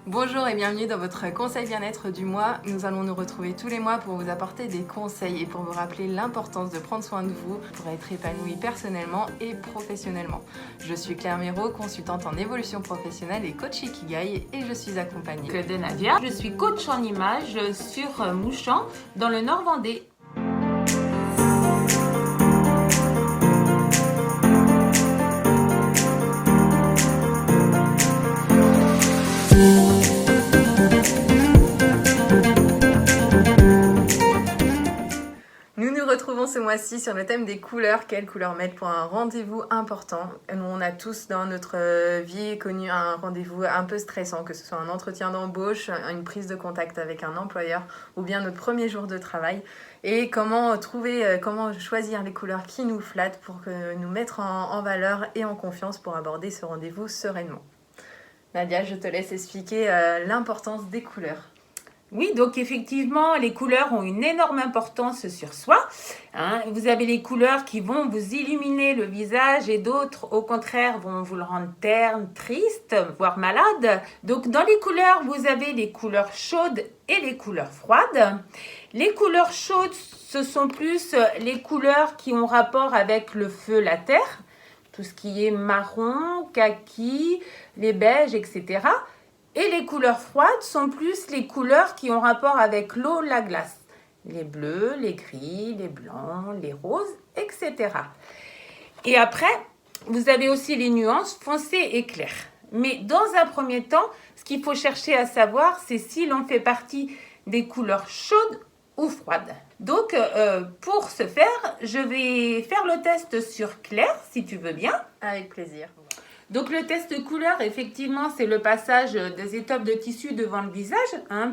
Bonjour et bienvenue dans votre conseil bien-être du mois. Nous allons nous retrouver tous les mois pour vous apporter des conseils et pour vous rappeler l'importance de prendre soin de vous pour être épanoui personnellement et professionnellement. Je suis Claire Méraud, consultante en évolution professionnelle et coach Ikigai et je suis accompagnée de Nadia. Je suis coach en image sur Mouchamp dans le Nord Vendée. Nous nous retrouvons ce mois-ci sur le thème des couleurs. Quelles couleurs mettre pour un rendez-vous important? Nous, on a tous dans notre vie connu un rendez-vous un peu stressant, que ce soit un entretien d'embauche, une prise de contact avec un employeur ou bien notre premier jour de travail. Et comment choisir les couleurs qui nous flattent pour nous mettre en valeur et en confiance pour aborder ce rendez-vous sereinement. Nadia, je te laisse expliquer l'importance des couleurs. Oui, donc effectivement, les couleurs ont une énorme importance sur soi. Vous avez les couleurs qui vont vous illuminer le visage et d'autres, au contraire, vont vous le rendre terne, triste, voire malade. Donc dans les couleurs, vous avez les couleurs chaudes et les couleurs froides. Les couleurs chaudes, ce sont plus les couleurs qui ont rapport avec le feu, la terre, tout ce qui est marron, kaki, les beiges, etc. Et les couleurs froides sont plus les couleurs qui ont rapport avec l'eau, la glace. Les bleus, les gris, les blancs, les roses, etc. Et après, vous avez aussi les nuances foncées et claires. Mais dans un premier temps, ce qu'il faut chercher à savoir, c'est si l'on fait partie des couleurs chaudes ou froides. Donc, pour ce faire, je vais faire le test sur Claire, si tu veux bien. Avec plaisir. Donc le test couleur, effectivement, c'est le passage des étoffes de tissu devant le visage,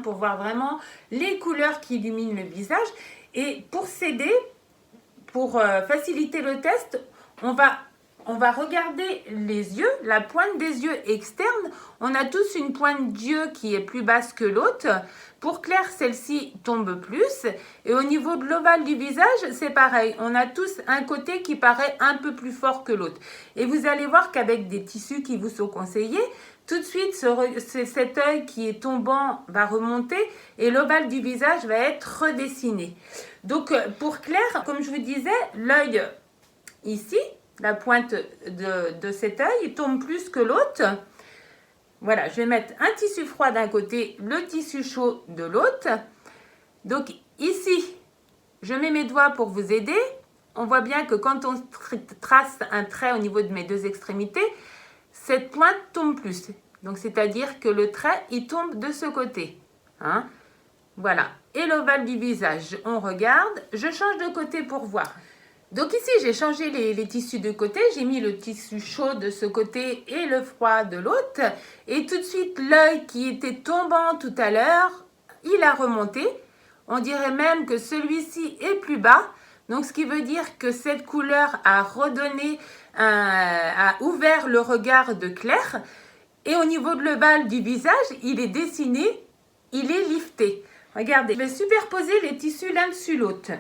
pour voir vraiment les couleurs qui illuminent le visage. Et pour s'aider, pour faciliter le test, on va regarder les yeux, la pointe des yeux externes. On a tous une pointe d'yeux qui est plus basse que l'autre. Pour Claire, celle-ci tombe plus. Et au niveau de l'ovale du visage, c'est pareil. On a tous un côté qui paraît un peu plus fort que l'autre. Et vous allez voir qu'avec des tissus qui vous sont conseillés, tout de suite, cet œil qui est tombant va remonter et l'ovale du visage va être redessiné. Donc, pour Claire, comme je vous disais, l'œil ici, la pointe de cet œil tombe plus que l'autre. Voilà, je vais mettre un tissu froid d'un côté, le tissu chaud de l'autre. Donc ici, je mets mes doigts pour vous aider. On voit bien que quand on trace un trait au niveau de mes deux extrémités, cette pointe tombe plus. Donc c'est-à-dire que le trait, il tombe de ce côté. Voilà. Et l'ovale du visage, on regarde. Je change de côté pour voir. Donc ici, j'ai changé les tissus de côté. J'ai mis le tissu chaud de ce côté et le froid de l'autre. Et tout de suite, l'œil qui était tombant tout à l'heure, il a remonté. On dirait même que celui-ci est plus bas. Donc ce qui veut dire que cette couleur a redonné, a ouvert le regard de Claire. Et au niveau de l'ovale du visage, il est dessiné, il est lifté. Regardez, je vais superposer les tissus l'un dessus l'autre.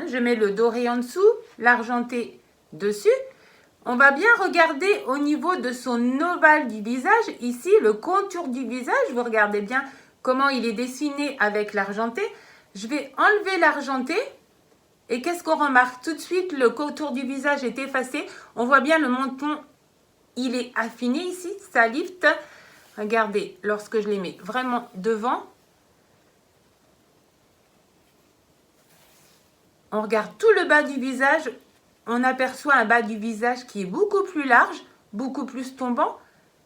Je mets le doré en dessous, l'argenté dessus. On va bien regarder au niveau de son ovale du visage, ici, le contour du visage. Vous regardez bien comment il est dessiné avec l'argenté. Je vais enlever l'argenté. Et qu'est-ce qu'on remarque? Tout de suite, le contour du visage est effacé. On voit bien le menton, il est affiné ici, ça lift. Regardez, lorsque je les mets vraiment devant, on regarde tout le bas du visage, on aperçoit un bas du visage qui est beaucoup plus large, beaucoup plus tombant.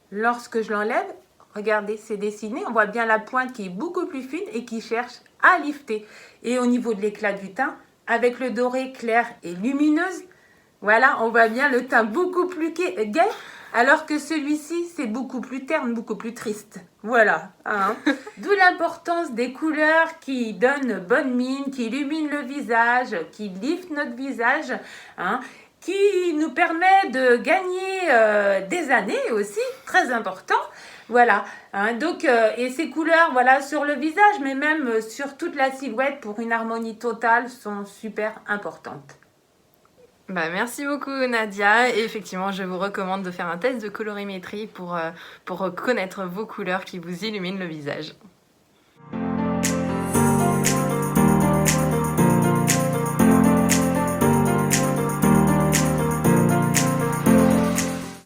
Lorsque je l'enlève, regardez, c'est dessiné, on voit bien la pointe qui est beaucoup plus fine et qui cherche à lifter. Et au niveau de l'éclat du teint, avec le doré clair et lumineuse, voilà, on voit bien le teint beaucoup plus gai, alors que celui-ci, c'est beaucoup plus terne, beaucoup plus triste. Voilà. D'où l'importance des couleurs qui donnent bonne mine, qui illuminent le visage, qui liftent notre visage, qui nous permet de gagner des années aussi, très important. Voilà. Donc, et ces couleurs, voilà, sur le visage, mais même sur toute la silhouette pour une harmonie totale, sont super importantes. Bah, merci beaucoup Nadia. Et effectivement, je vous recommande de faire un test de colorimétrie pour connaître vos couleurs qui vous illuminent le visage.